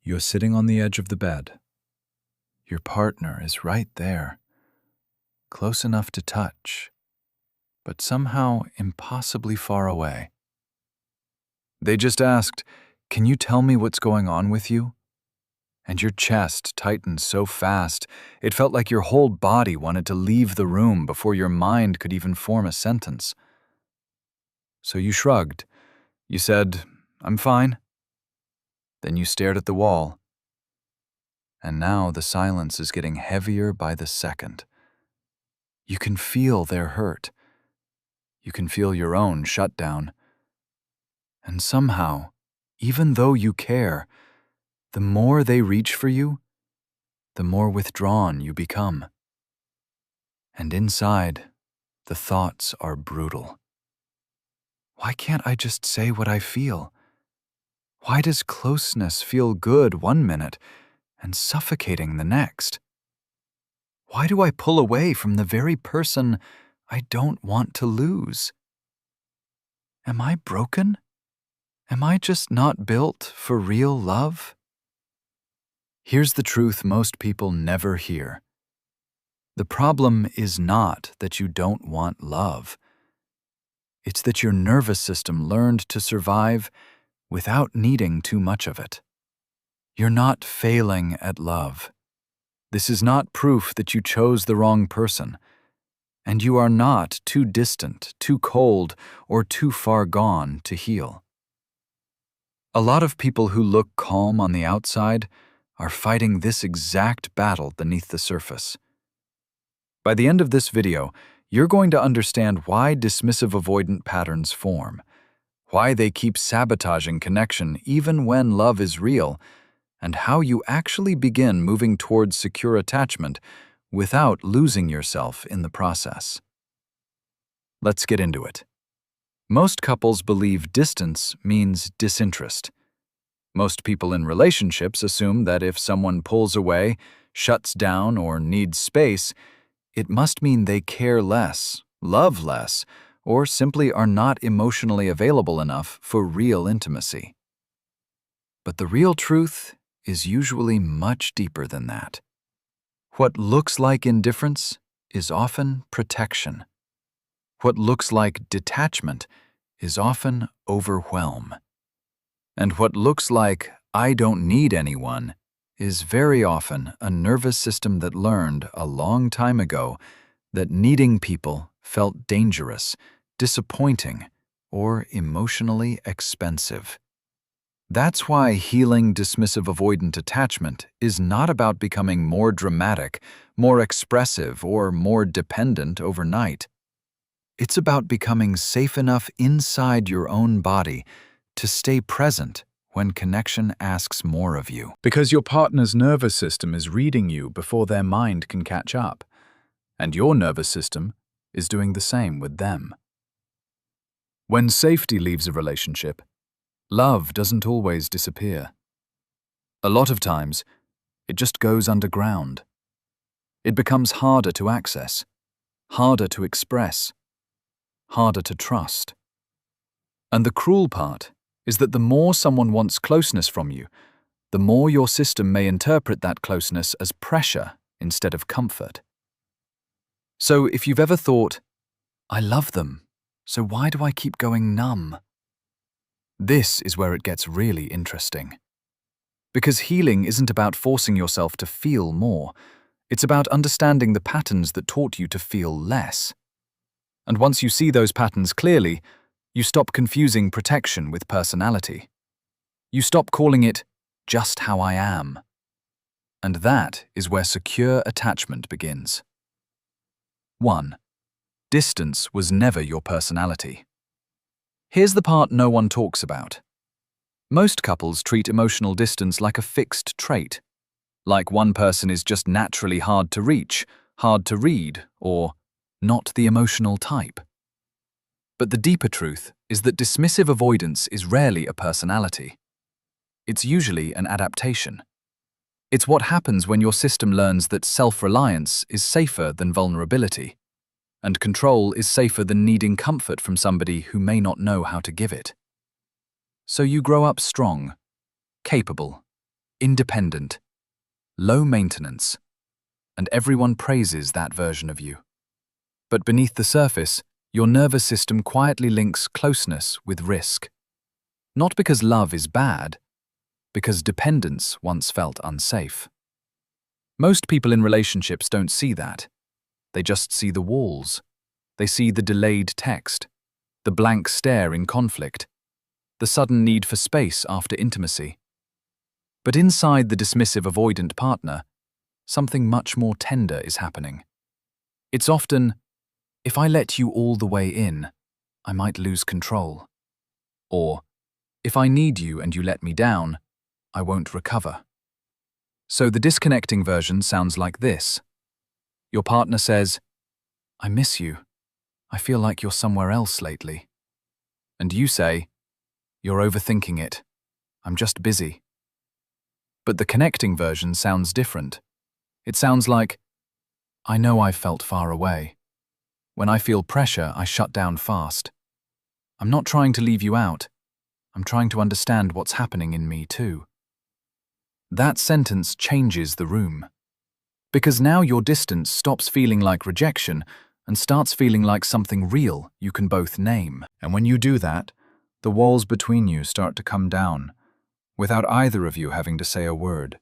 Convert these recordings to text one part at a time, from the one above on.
You're sitting on the edge of the bed. Your partner is right there, close enough to touch, but somehow impossibly far away. They just asked, "Can you tell me what's going on with you?" And your chest tightened so fast, it felt like your whole body wanted to leave the room before your mind could even form a sentence. So you shrugged. You said, "I'm fine." Then you stared at the wall. And now the silence is getting heavier by the second. You can feel their hurt. You can feel your own shut down. And somehow, even though you care, the more they reach for you, the more withdrawn you become. And inside, the thoughts are brutal. Why can't I just say what I feel? Why does closeness feel good one minute and suffocating the next? Why do I pull away from the very person I don't want to lose? Am I broken? Am I just not built for real love? Here's the truth most people never hear. The problem is not that you don't want love. It's that your nervous system learned to survive without needing too much of it. You're not failing at love. This is not proof that you chose the wrong person. And you are not too distant, too cold, or too far gone to heal. A lot of people who look calm on the outside are fighting this exact battle beneath the surface. By the end of this video, you're going to understand why dismissive avoidant patterns form, why they keep sabotaging connection even when love is real, and how you actually begin moving towards secure attachment without losing yourself in the process. Let's get into it. Most couples believe distance means disinterest. Most people in relationships assume that if someone pulls away, shuts down, or needs space, it must mean they care less, love less, or simply are not emotionally available enough for real intimacy. But the real truth is usually much deeper than that. What looks like indifference is often protection. What looks like detachment is often overwhelm. And what looks like "I don't need anyone" is very often a nervous system that learned a long time ago that needing people felt dangerous, disappointing, or emotionally expensive. That's why healing dismissive avoidant attachment is not about becoming more dramatic, more expressive, or more dependent overnight. It's about becoming safe enough inside your own body to stay present when connection asks more of you. Because your partner's nervous system is reading you before their mind can catch up, and your nervous system is doing the same with them. When safety leaves a relationship, love doesn't always disappear. A lot of times, it just goes underground. It becomes harder to access, harder to express, harder to trust. And the cruel part is that the more someone wants closeness from you, the more your system may interpret that closeness as pressure instead of comfort. So if you've ever thought, "I love them, so why do I keep going numb?" This is where it gets really interesting. Because healing isn't about forcing yourself to feel more. It's about understanding the patterns that taught you to feel less. And once you see those patterns clearly, you stop confusing protection with personality. You stop calling it "just how I am." And that is where secure attachment begins. 1. Distance was never your personality. Here's the part no one talks about. Most couples treat emotional distance like a fixed trait, like one person is just naturally hard to reach, hard to read, or not the emotional type. But the deeper truth is that dismissive avoidance is rarely a personality. It's usually an adaptation. It's what happens when your system learns that self-reliance is safer than vulnerability, and control is safer than needing comfort from somebody who may not know how to give it. So you grow up strong, capable, independent, low maintenance, and everyone praises that version of you. But beneath the surface, your nervous system quietly links closeness with risk. Not because love is bad, because dependence once felt unsafe. Most people in relationships don't see that. They just see the walls. They see the delayed text, the blank stare in conflict, the sudden need for space after intimacy. But inside the dismissive avoidant partner, something much more tender is happening. It's often, if I let you all the way in, I might lose control. Or, if I need you and you let me down, I won't recover. So the disconnecting version sounds like this. Your partner says, I miss you. I feel like you're somewhere else lately. And you say, you're overthinking it. I'm just busy. But the connecting version sounds different. It sounds like, I know I've felt far away. When I feel pressure, I shut down fast. I'm not trying to leave you out. I'm trying to understand what's happening in me too. That sentence changes the room. Because now your distance stops feeling like rejection and starts feeling like something real you can both name. And when you do that, the walls between you start to come down, without either of you having to say a word.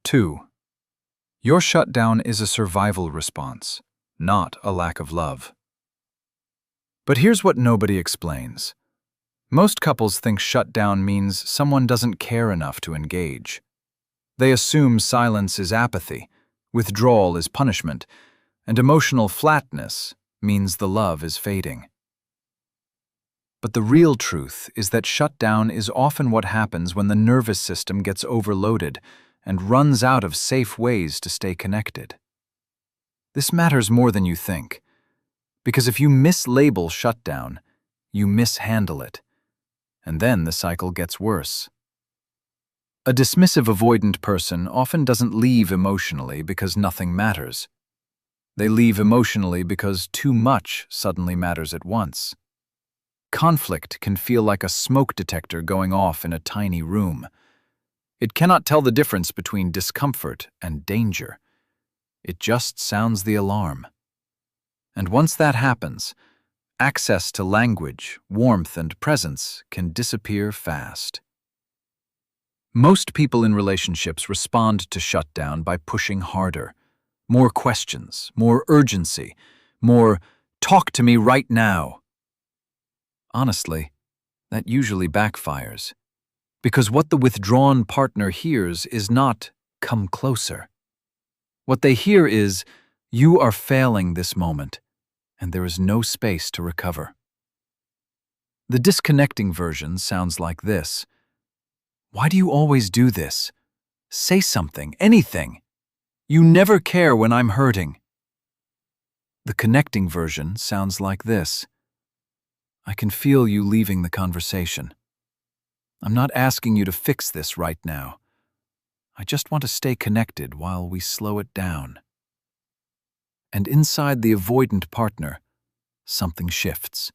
2. Your shutdown is a survival response, not a lack of love. But here's what nobody explains. Most couples think shutdown means someone doesn't care enough to engage. They assume silence is apathy, withdrawal is punishment, and emotional flatness means the love is fading. But the real truth is that shutdown is often what happens when the nervous system gets overloaded and runs out of safe ways to stay connected. This matters more than you think, because if you mislabel shutdown, you mishandle it, and then the cycle gets worse. A dismissive avoidant person often doesn't leave emotionally because nothing matters. They leave emotionally because too much suddenly matters at once. Conflict can feel like a smoke detector going off in a tiny room. It cannot tell the difference between discomfort and danger. It just sounds the alarm. And once that happens, access to language, warmth, and presence can disappear fast. Most people in relationships respond to shutdown by pushing harder. More questions, more urgency, more "talk to me right now." Honestly, that usually backfires. Because what the withdrawn partner hears is not "come closer." What they hear is, you are failing this moment, and there is no space to recover. The disconnecting version sounds like this. Why do you always do this? Say something, anything. You never care when I'm hurting. The connecting version sounds like this. I can feel you leaving the conversation. I'm not asking you to fix this right now. I just want to stay connected while we slow it down. And inside the avoidant partner, something shifts.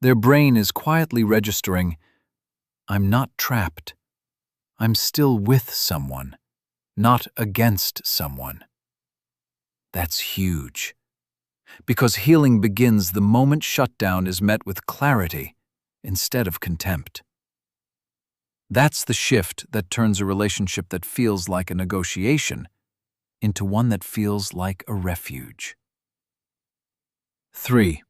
Their brain is quietly registering, I'm not trapped. I'm still with someone, not against someone. That's huge. Because healing begins the moment shutdown is met with clarity instead of contempt. That's the shift that turns a relationship that feels like a negotiation into one that feels like a refuge. 3.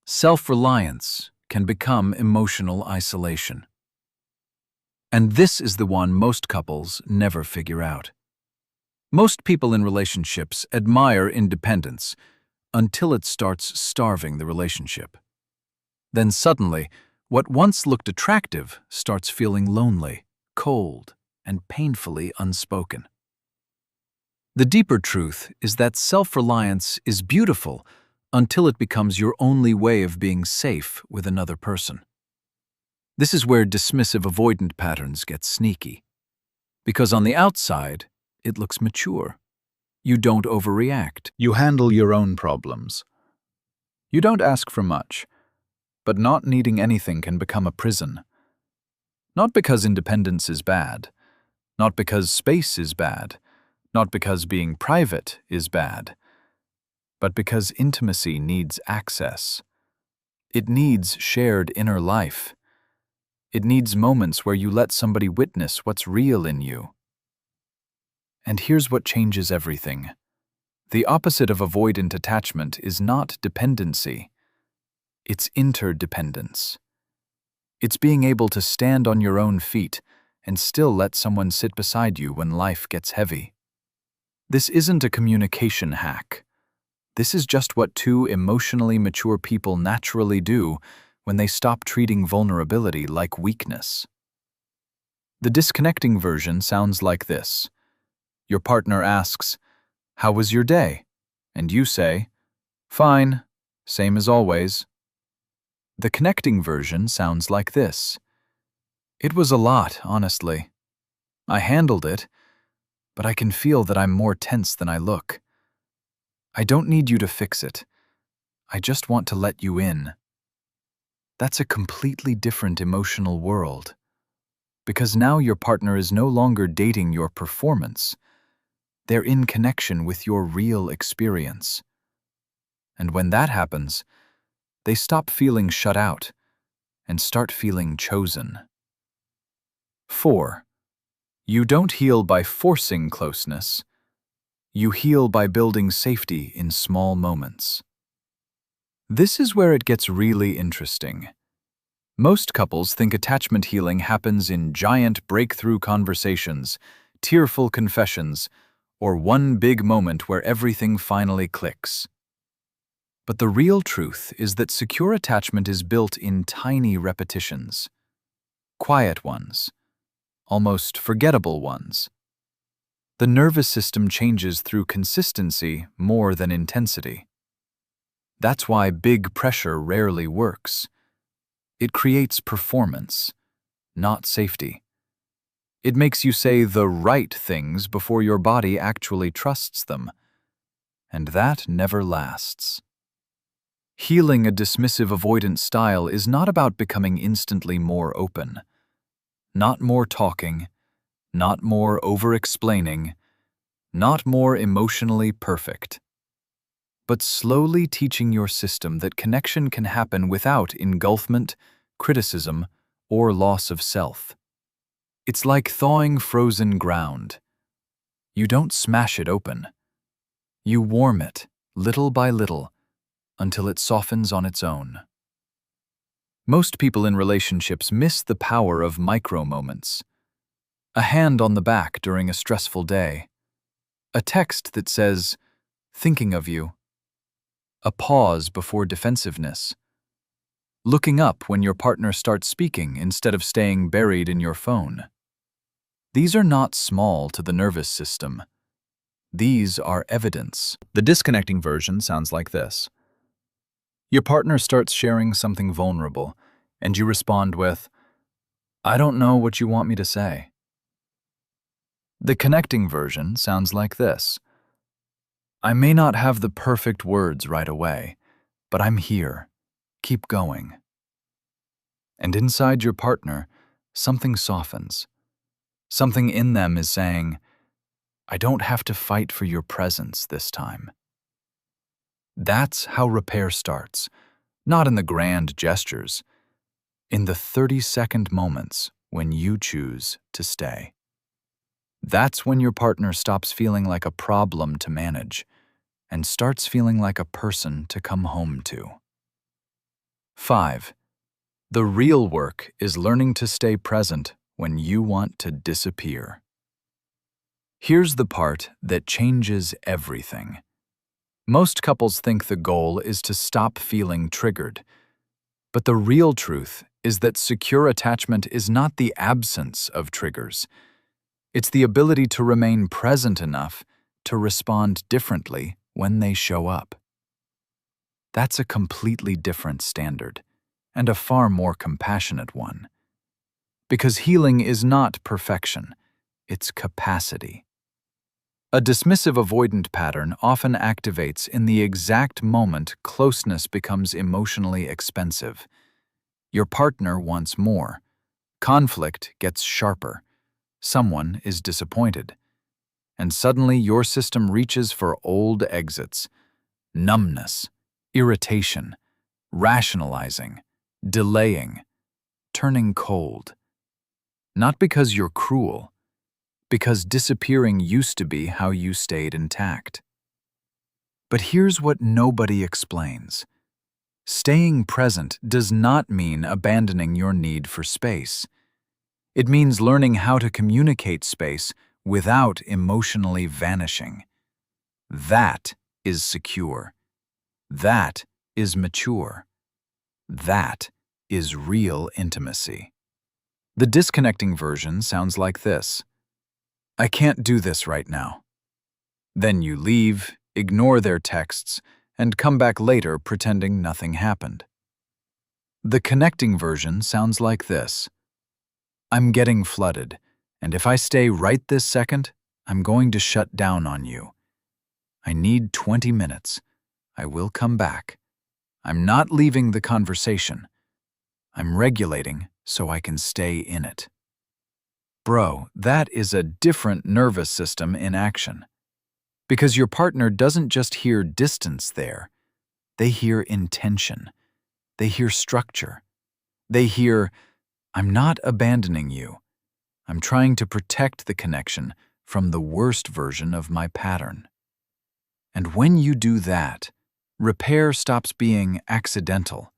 Self-reliance can become emotional isolation. And this is the one most couples never figure out. Most people in relationships admire independence until it starts starving the relationship. Then suddenly, what once looked attractive starts feeling lonely, cold, and painfully unspoken. The deeper truth is that self-reliance is beautiful until it becomes your only way of being safe with another person. This is where dismissive avoidant patterns get sneaky. Because on the outside, it looks mature. You don't overreact. You handle your own problems. You don't ask for much. But not needing anything can become a prison. Not because independence is bad, Not because space is bad, not because being private is bad, but because intimacy needs access. It needs shared inner life. It needs moments where you let somebody witness what's real in you. And here's what changes everything. The opposite of avoidant attachment is not dependency. It's interdependence. It's being able to stand on your own feet and still let someone sit beside you when life gets heavy. This isn't a communication hack. This is just what two emotionally mature people naturally do when they stop treating vulnerability like weakness. The disconnecting version sounds like this. Your partner asks, "How was your day?" And you say, "Fine, same as always." The connecting version sounds like this. "It was a lot, honestly. I handled it, but I can feel that I'm more tense than I look. I don't need you to fix it. I just want to let you in." That's a completely different emotional world. Because now your partner is no longer dating your performance. They're in connection with your real experience. And when that happens, they stop feeling shut out and start feeling chosen. 4. You don't heal by forcing closeness. You heal by building safety in small moments. This is where it gets really interesting. Most couples think attachment healing happens in giant breakthrough conversations, tearful confessions, or one big moment where everything finally clicks. But the real truth is that secure attachment is built in tiny repetitions. Quiet ones. Almost forgettable ones. The nervous system changes through consistency more than intensity. That's why big pressure rarely works. It creates performance, not safety. It makes you say the right things before your body actually trusts them. And that never lasts. Healing a dismissive avoidant style is not about becoming instantly more open. Not more talking, not more over-explaining, not more emotionally perfect. But slowly teaching your system that connection can happen without engulfment, criticism, or loss of self. It's like thawing frozen ground. You don't smash it open. You warm it, little by little, until it softens on its own. Most people in relationships miss the power of micro-moments. A hand on the back during a stressful day. A text that says, "Thinking of you." A pause before defensiveness. Looking up when your partner starts speaking instead of staying buried in your phone. These are not small to the nervous system. These are evidence. The disconnecting version sounds like this. Your partner starts sharing something vulnerable, and you respond with, "I don't know what you want me to say." The connecting version sounds like this. "I may not have the perfect words right away, but I'm here. Keep going." And inside your partner, something softens. Something in them is saying, "I don't have to fight for your presence this time." That's how repair starts, not in the grand gestures, in the 30-second moments when you choose to stay. That's when your partner stops feeling like a problem to manage and starts feeling like a person to come home to. 5. The real work is learning to stay present when you want to disappear. Here's the part that changes everything. Most couples think the goal is to stop feeling triggered, but the real truth is that secure attachment is not the absence of triggers. It's the ability to remain present enough to respond differently when they show up. That's a completely different standard, and a far more compassionate one. Because healing is not perfection, it's capacity. A dismissive avoidant pattern often activates in the exact moment closeness becomes emotionally expensive. Your partner wants more. Conflict gets sharper. someone is disappointed, and suddenly your system reaches for old exits: numbness, irritation, rationalizing, delaying, turning cold. Not because you're cruel, because disappearing used to be how you stayed intact. But here's what nobody explains. Staying present does not mean abandoning your need for space. It means learning how to communicate space without emotionally vanishing. That is secure. That is mature. That is real intimacy. The disconnecting version sounds like this: I can't do this right now. Then you leave, ignore their texts, and come back later pretending nothing happened. The connecting version sounds like this: I'm getting flooded, and if I stay right this second, I'm going to shut down on you. I need 20 minutes. I will come back. I'm not leaving the conversation. I'm regulating so I can stay in it. Bro, that is a different nervous system in action. Because your partner doesn't just hear distance there. They hear intention. They hear structure. They hear, I'm not abandoning you. I'm trying to protect the connection from the worst version of my pattern. And when you do that, repair stops being accidental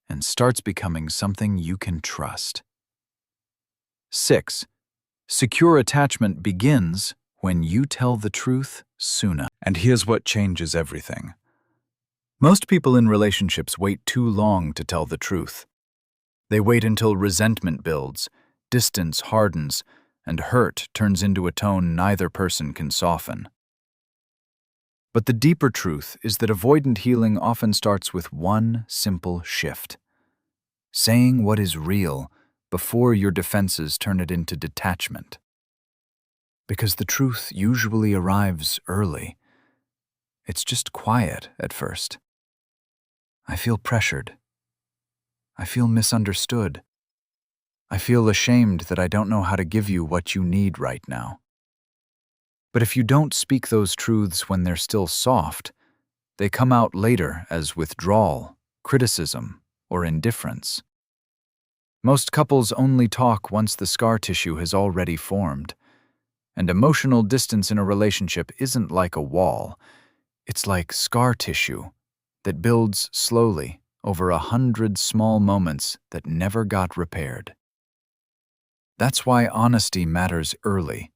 and starts becoming something you can trust. 6. Secure attachment begins when you tell the truth sooner. And here's what changes everything. Most people in relationships wait too long to tell the truth. They wait until resentment builds, distance hardens, and hurt turns into a tone neither person can soften. But the deeper truth is that avoidant healing often starts with one simple shift: saying what is real before your defenses turn it into detachment. Because the truth usually arrives early. It's just quiet at first. I feel pressured. I feel misunderstood. I feel ashamed that I don't know how to give you what you need right now. But if you don't speak those truths when they're still soft, they come out later as withdrawal, criticism, or indifference. Most couples only talk once the scar tissue has already formed. And emotional distance in a relationship isn't like a wall. It's like scar tissue that builds slowly over 100 small moments that never got repaired. That's why honesty matters early.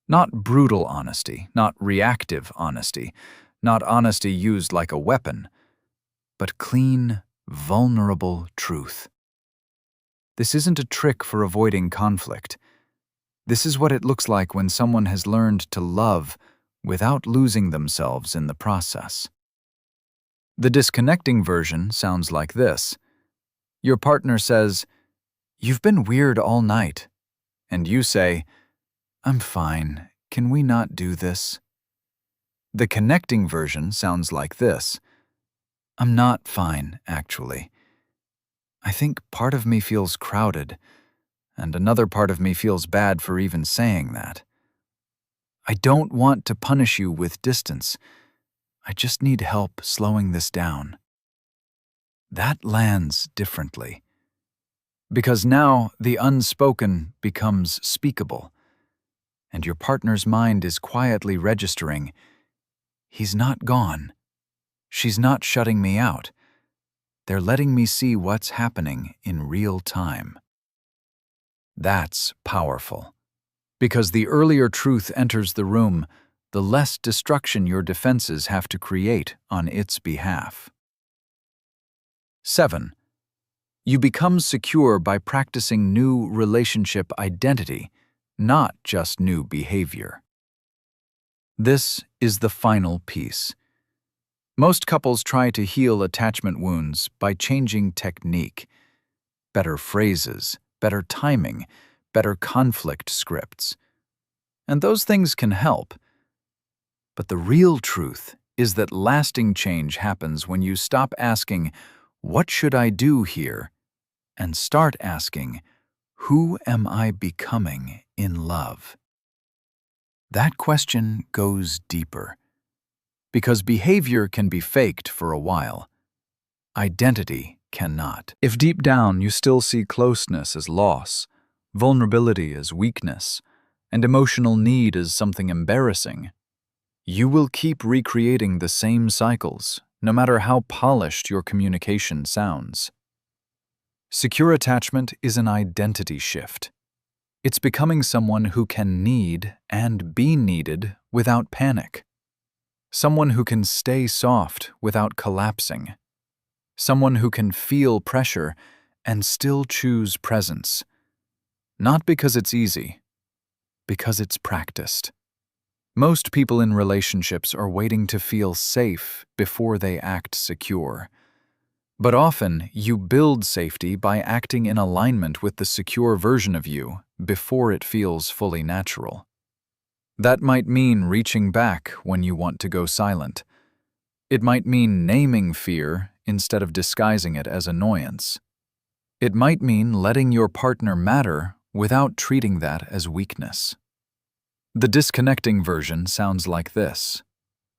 Not brutal honesty, not reactive honesty, not honesty used like a weapon, but clean, vulnerable truth. This isn't a trick for avoiding conflict. This is what it looks like when someone has learned to love without losing themselves in the process. The disconnecting version sounds like this. Your partner says, "You've been weird all night." And you say, "I'm fine. Can we not do this?" The connecting version sounds like this. "I'm not fine, actually. I think part of me feels crowded, and another part of me feels bad for even saying that. I don't want to punish you with distance. I just need help slowing this down." That lands differently. Because now the unspoken becomes speakable, and your partner's mind is quietly registering, he's not gone. She's not shutting me out. They're letting me see what's happening in real time. That's powerful. Because the earlier truth enters the room, the less destruction your defenses have to create on its behalf. 7. You become secure by practicing new relationship identity, not just new behavior. This is the final piece. Most couples try to heal attachment wounds by changing technique. Better phrases, better timing, better conflict scripts. And those things can help. But the real truth is that lasting change happens when you stop asking, "What should I do here?" and start asking, "Who am I becoming in love? That question goes deeper, because behavior can be faked for a while. Identity cannot. If deep down you still see closeness as loss, vulnerability as weakness, and emotional need as something embarrassing, you will keep recreating the same cycles, no matter how polished your communication sounds. Secure attachment is an identity shift. It's becoming someone who can need and be needed without panic. Someone who can stay soft without collapsing. Someone who can feel pressure and still choose presence. Not because it's easy, because it's practiced. Most people in relationships are waiting to feel safe before they act secure. But often, you build safety by acting in alignment with the secure version of you before it feels fully natural. That might mean reaching back when you want to go silent. It might mean naming fear instead of disguising it as annoyance. It might mean letting your partner matter without treating that as weakness. The disconnecting version sounds like this: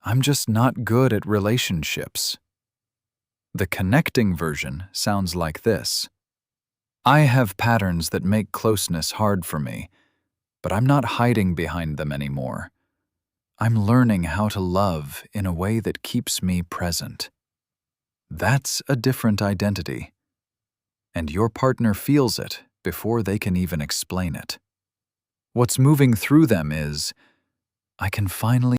I'm just not good at relationships. The connecting version sounds like this: I have patterns that make closeness hard for me, but I'm not hiding behind them anymore. I'm learning how to love in a way that keeps me present. That's a different identity, and your partner feels it before they can even explain it. What's moving through them is, I can finally